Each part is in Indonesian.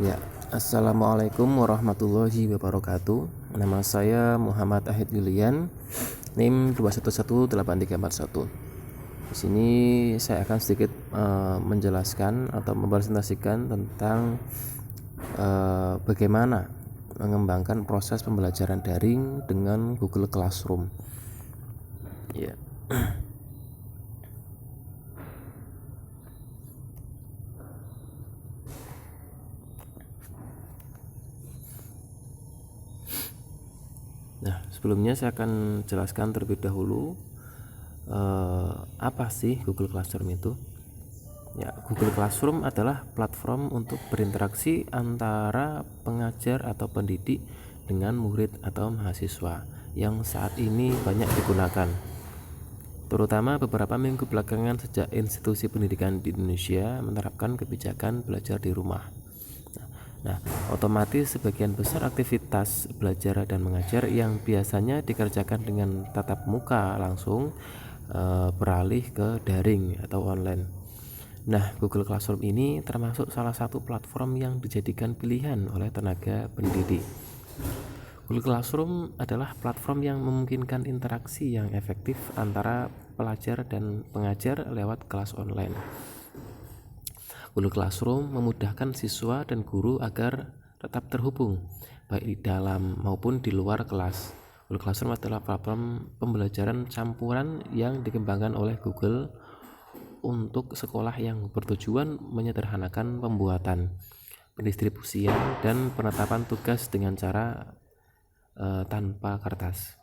Ya, Assalamualaikum warahmatullahi wabarakatuh. Nama saya Muhammad Ahid Willian, NIM 2118341. Di sini saya akan sedikit menjelaskan atau mempresentasikan tentang bagaimana mengembangkan proses pembelajaran daring dengan Google Classroom. Ya. Nah, sebelumnya saya akan jelaskan terlebih dahulu apa sih Google Classroom itu. Ya, Google Classroom adalah platform untuk berinteraksi antara pengajar atau pendidik dengan murid atau mahasiswa yang saat ini banyak digunakan, terutama beberapa minggu belakangan sejak institusi pendidikan di Indonesia menerapkan kebijakan belajar di rumah. Nah, otomatis sebagian besar aktivitas belajar dan mengajar yang biasanya dikerjakan dengan tatap muka langsung beralih ke daring atau online. Nah, Google Classroom ini termasuk salah satu platform yang dijadikan pilihan oleh tenaga pendidik. Google Classroom adalah platform yang memungkinkan interaksi yang efektif antara pelajar dan pengajar lewat kelas online. Google Classroom memudahkan siswa dan guru agar tetap terhubung, baik di dalam maupun di luar kelas. Google Classroom adalah platform pembelajaran campuran yang dikembangkan oleh Google untuk sekolah yang bertujuan menyederhanakan pembuatan, pendistribusian, dan penetapan tugas dengan cara tanpa kertas.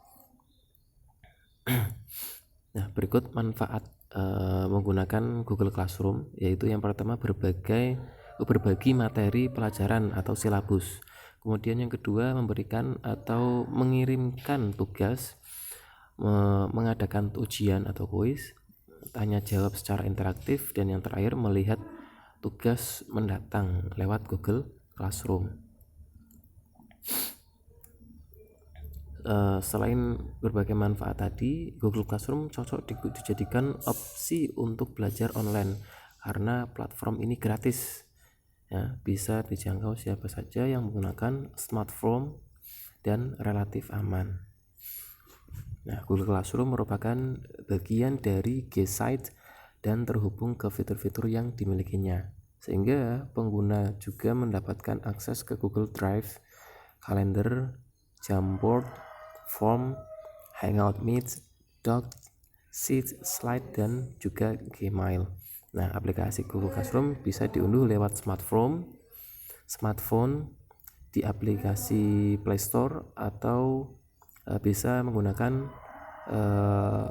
Nah, berikut manfaat menggunakan Google Classroom, yaitu yang pertama berbagi materi pelajaran atau silabus. Kemudian yang kedua memberikan atau mengirimkan tugas, mengadakan ujian atau kuis, tanya jawab secara interaktif, dan yang terakhir melihat tugas mendatang lewat Google Classroom. Selain berbagai manfaat tadi, Google Classroom cocok dijadikan opsi untuk belajar online karena platform ini gratis, ya, bisa dijangkau siapa saja yang menggunakan smartphone dan relatif aman. Nah, Google Classroom merupakan bagian dari G-Site dan terhubung ke fitur-fitur yang dimilikinya, sehingga pengguna juga mendapatkan akses ke Google Drive, Calendar, Jamboard, Form, Hangout Meet, Doc, Sheets, Slide, dan juga Gmail. Nah, aplikasi Google Classroom bisa diunduh lewat smartphone di aplikasi Play Store atau bisa menggunakan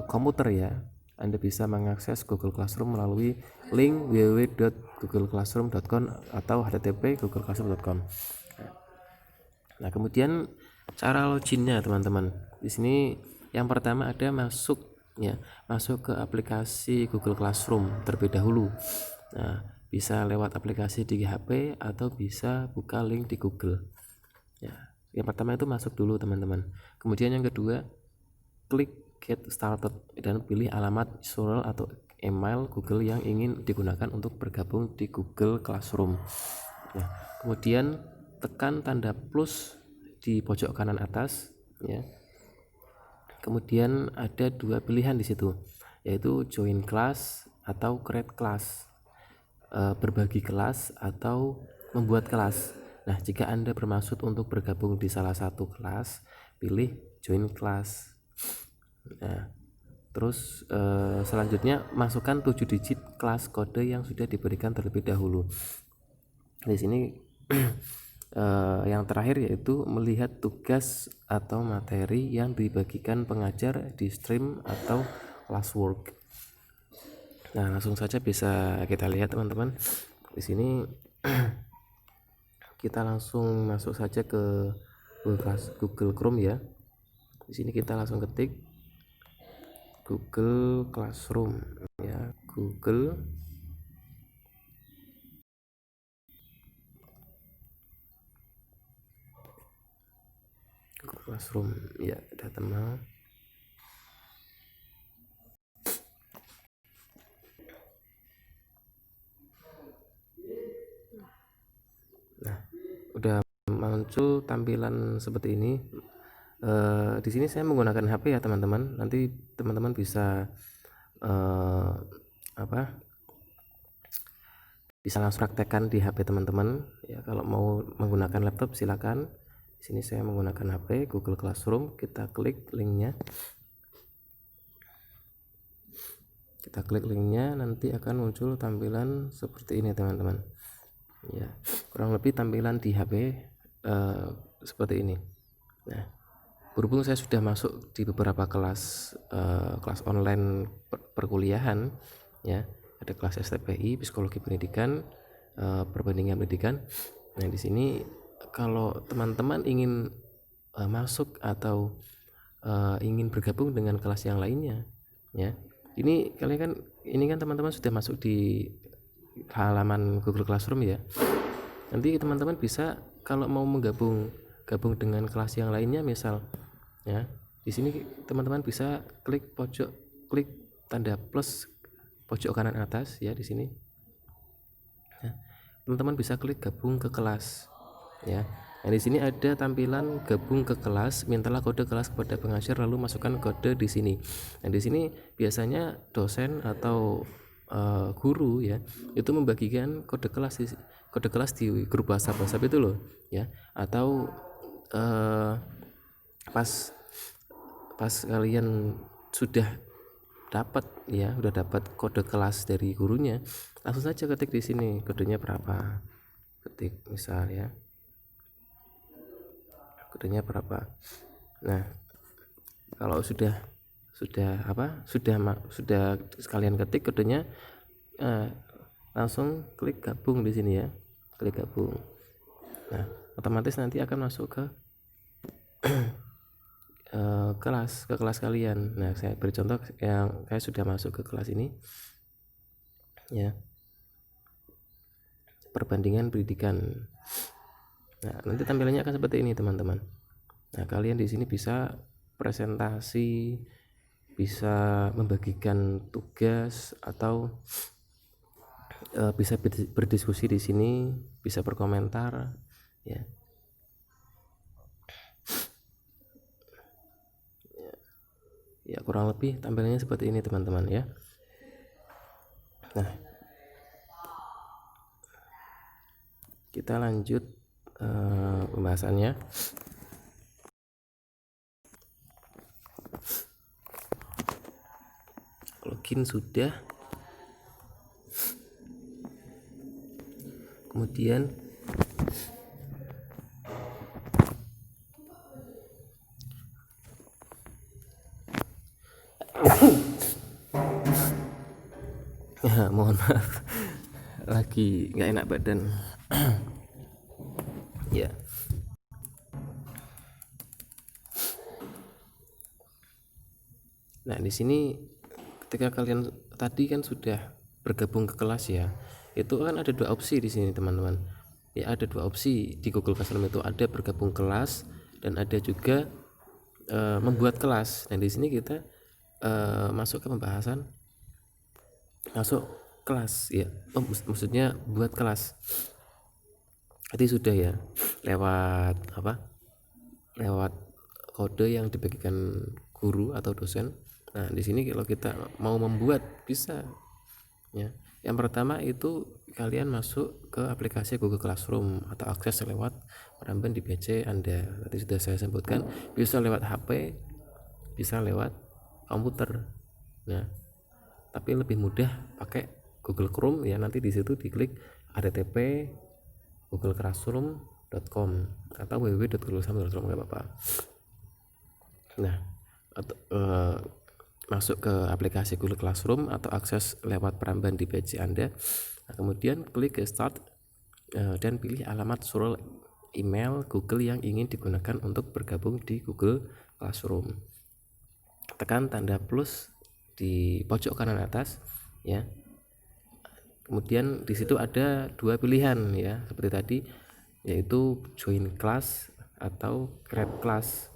komputer ya. Anda bisa mengakses Google Classroom melalui link www.googleclassroom.com atau http://googleclassroom.com. Nah, kemudian cara loginnya teman-teman. Di sini yang pertama ada masuk ke aplikasi Google Classroom terlebih dahulu. Nah, bisa lewat aplikasi di HP atau bisa buka link di Google. Ya, yang pertama itu masuk dulu teman-teman. Kemudian yang kedua, klik Get Started dan pilih alamat URL atau email Google yang ingin digunakan untuk bergabung di Google Classroom. Nah, kemudian tekan tanda plus di pojok kanan atas, ya. Kemudian ada dua pilihan di situ, yaitu join class atau create class, berbagi kelas atau membuat kelas. Nah, jika Anda bermaksud untuk bergabung di salah satu kelas, pilih join class. Nah, terus selanjutnya masukkan 7 digit kelas kode yang sudah diberikan terlebih dahulu. Di sini yang terakhir yaitu melihat tugas atau materi yang dibagikan pengajar di stream atau classwork. Nah, langsung saja bisa kita lihat teman-teman. Di sini kita langsung masuk saja ke Google Chrome ya. Di sini kita langsung ketik Google Classroom ya, Google Classroom ya, udah teman. Nah, muncul tampilan seperti ini. Di sini saya menggunakan HP ya teman-teman. Nanti teman-teman bisa bisa langsung praktekkan di HP teman-teman ya. Kalau mau menggunakan laptop silakan. Di sini saya menggunakan HP Google Classroom. Kita klik linknya. Nanti akan muncul tampilan seperti ini teman-teman ya. Kurang lebih tampilan di HP seperti ini. Nah, berhubung saya sudah masuk di beberapa kelas online perkuliahan ya, ada kelas STPI, psikologi pendidikan, perbandingan pendidikan. Nah, di sini kalau teman-teman ingin masuk atau ingin bergabung dengan kelas yang lainnya ya, ini kan teman-teman sudah masuk di halaman Google Classroom ya. Nanti teman-teman bisa kalau mau gabung dengan kelas yang lainnya, misal ya, di sini teman-teman bisa klik tanda plus pojok kanan atas ya, di sini ya, teman-teman bisa klik gabung ke kelas ya. Nah, di sini ada tampilan gabung ke kelas, mintalah kode kelas kepada pengajar lalu masukkan kode di sini. Nah, di sini biasanya dosen atau guru ya itu membagikan kode kelas di grup WhatsApp itu loh ya, atau pas kalian sudah dapat kode kelas dari gurunya, langsung saja ketik di sini kodenya berapa, ketik misal ya, kodenya berapa. Nah, kalau sudah sekalian ketik kodenya, langsung klik gabung di sini ya, klik gabung. Nah, otomatis nanti akan masuk ke kelas kalian. Nah, saya beri contoh yang saya sudah masuk ke kelas ini ya, perbandingan pendidikan. Nah, nanti tampilannya akan seperti ini teman-teman. Nah, kalian di sini bisa presentasi, bisa membagikan tugas, atau bisa berdiskusi di sini, bisa berkomentar ya. Ya, kurang lebih tampilannya seperti ini teman-teman ya. Nah, kita lanjut pembahasannya. Login sudah, kemudian ya, mohon maaf lagi nggak enak badan ya. Nah, di sini ketika kalian tadi kan sudah bergabung ke kelas ya, itu kan ada dua opsi di sini teman-teman ya. Ada dua opsi di Google Classroom itu, ada bergabung kelas dan ada juga membuat kelas. Dan di sini kita masuk ke pembahasan masuk kelas ya. Maksudnya buat kelas. Tadi sudah ya, lewat lewat kode yang dibagikan guru atau dosen. Nah, di sini kalau kita mau membuat bisa ya. Yang pertama itu kalian masuk ke aplikasi Google Classroom atau akses lewat Peramban di PC Anda. Tadi sudah saya sebutkan, bisa lewat HP, bisa lewat komputer. Nah, tapi lebih mudah pakai Google Chrome ya. Nanti di situ diklik http googleclassroom.com atau www.googleclassroom.com, nggak apa-apa. Nah, masuk ke aplikasi Google Classroom atau akses lewat Peramban di PC Anda. Nah, kemudian klik ke Start dan pilih alamat surel email Google yang ingin digunakan untuk bergabung di Google Classroom. Tekan tanda plus di pojok kanan atas ya. Kemudian di situ ada dua pilihan ya, seperti tadi, yaitu join class atau create class.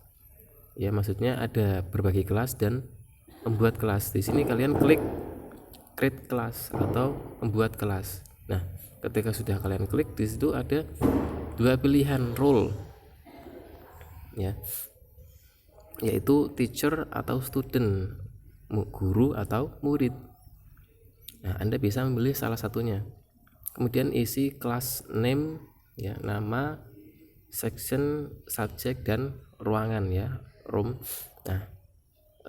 Ya, maksudnya ada berbagi kelas dan membuat kelas. Di sini kalian klik create class atau membuat kelas. Nah, ketika sudah kalian klik, di situ ada dua pilihan role ya, yaitu teacher atau student, guru atau murid. Nah, Anda bisa memilih salah satunya. Kemudian isi kelas name, ya, nama, section, subject, dan ruangan, ya, room. Nah,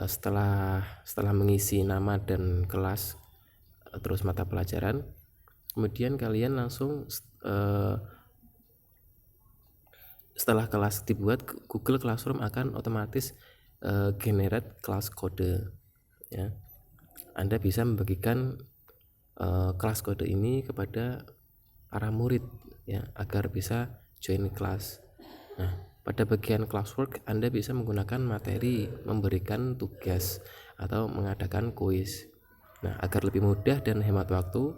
setelah mengisi nama dan kelas, terus mata pelajaran, kemudian kalian langsung setelah kelas dibuat, Google Classroom akan otomatis generate kelas kode, ya. Anda bisa membagikan kelas kode ini kepada para murid, ya, agar bisa join kelas. Nah, pada bagian classwork Anda bisa menggunakan materi, memberikan tugas, atau mengadakan kuis. Nah, agar lebih mudah dan hemat waktu,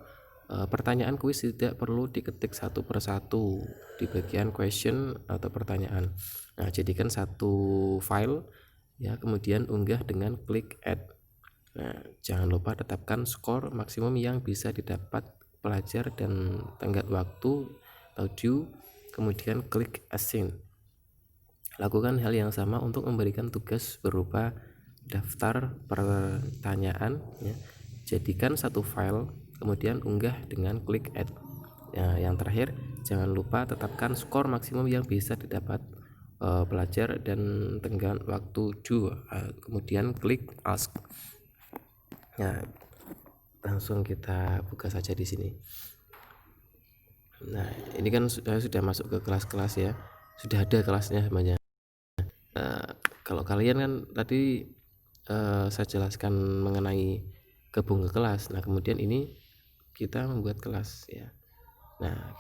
pertanyaan kuis tidak perlu diketik satu persatu di bagian question atau pertanyaan. Nah, jadikan satu file, ya, kemudian unggah dengan klik add. Nah, jangan lupa tetapkan skor maksimum yang bisa didapat pelajar dan tenggat waktu atau due, kemudian klik assign. Lakukan hal yang sama untuk memberikan tugas berupa daftar pertanyaan, ya. Jadikan satu file, kemudian unggah dengan klik add. Nah, yang terakhir, jangan lupa tetapkan skor maksimum yang bisa didapat pelajar dan tenggat waktu due, kemudian klik ask. Nah, langsung kita buka saja di sini. Nah, ini kan sudah masuk ke kelas-kelas, ya, sudah ada kelasnya semuanya. Kalau kalian kan tadi saya jelaskan mengenai gabung ke kelas. Nah, kemudian ini kita membuat kelas, ya. Nah,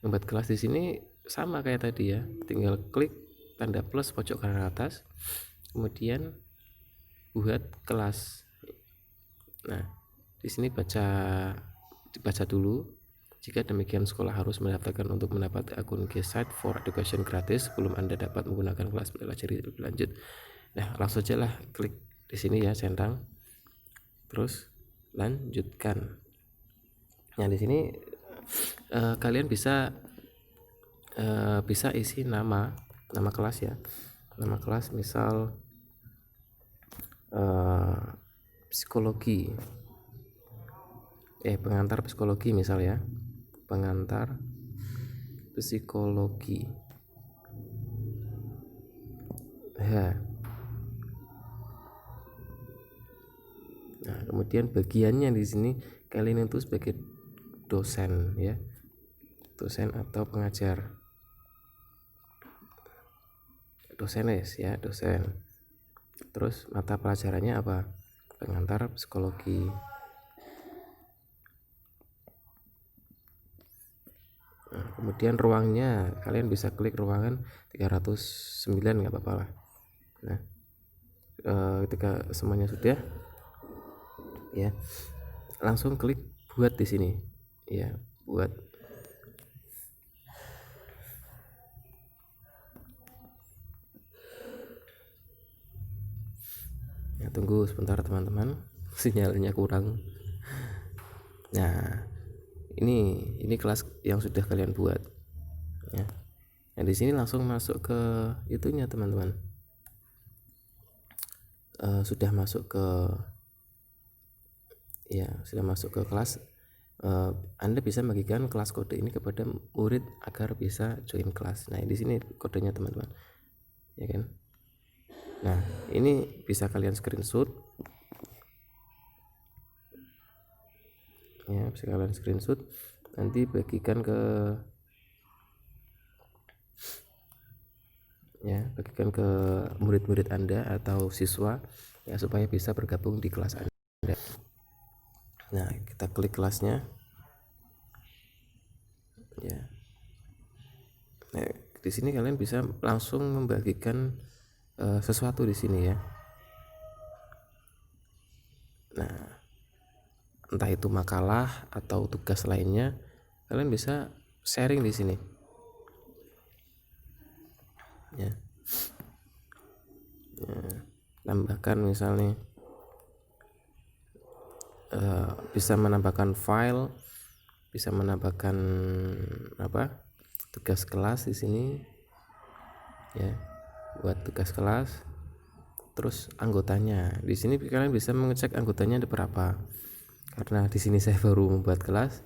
membuat kelas di sini sama kayak tadi, ya, tinggal klik tanda plus pojok kanan atas, kemudian buat kelas. Nah, di sini dibaca dulu. Jika demikian, sekolah harus mendaftarkan untuk mendapat akun G-Site for Education gratis sebelum Anda dapat menggunakan kelas belajar lebih lanjut. Nah, langsung aja lah klik di sini, ya, centang, terus lanjutkan. Nah, di sini kalian bisa isi nama kelas, ya, nama kelas, misal psikologi, pengantar psikologi misal, ya, pengantar psikologi. Nah, kemudian bagiannya di sini kalian itu sebagai dosen, ya, dosen atau pengajar, dosenes, ya, dosen. Terus mata pelajarannya apa? Pengantar psikologi. Nah, kemudian ruangnya kalian bisa klik ruangan 309, nggak apa-apa lah. Nah, ketika semuanya sudah, ya, langsung klik buat di sini, ya, buat. Ya, tunggu sebentar teman-teman, sinyalnya kurang. Nah, ini kelas yang sudah kalian buat, ya. Nah, di sini langsung masuk ke itunya teman-teman. Sudah masuk ke kelas. Anda bisa bagikan kelas kode ini kepada murid agar bisa join kelas. Nah, di sini kodenya teman-teman, ya kan. Nah, ini bisa kalian screenshot, ya, bisa kalian screenshot, nanti bagikan ke murid-murid Anda atau siswa, ya, supaya bisa bergabung di kelas Anda. Nah, kita klik kelasnya, ya. Nah, di sini kalian bisa langsung membagikan sesuatu di sini, ya. Nah, entah itu makalah atau tugas lainnya, kalian bisa sharing di sini, ya. Tambahkan misalnya bisa menambahkan file, bisa menambahkan tugas kelas di sini, ya, buat tugas kelas. Terus anggotanya, di sini kalian bisa mengecek anggotanya ada berapa, karena di sini saya baru membuat kelas,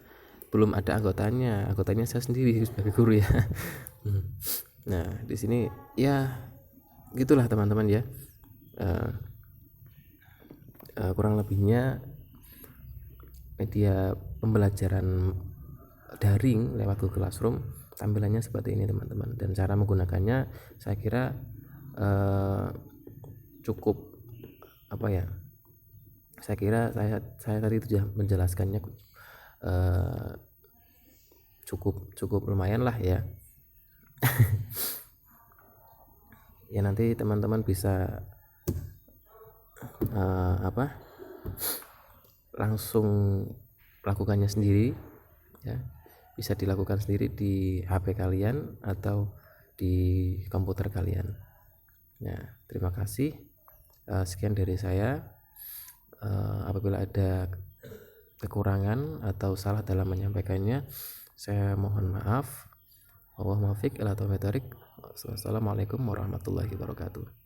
belum ada anggotanya saya sendiri sebagai guru ya. Nah di sini ya gitulah teman-teman ya. Eh, kurang lebihnya media pembelajaran daring lewat Google Classroom tampilannya seperti ini teman-teman, dan cara menggunakannya saya kira cukup apa ya, saya kira saya tadi itu sudah menjelaskannya cukup lumayan lah ya. Ya nanti teman-teman bisa langsung lakukannya sendiri ya, bisa dilakukan sendiri di HP kalian atau di komputer kalian. Ya terima kasih. Sekian dari saya. Apabila ada kekurangan atau salah dalam menyampaikannya, saya mohon maaf. Wassalamualaikum warahmatullahi wabarakatuh.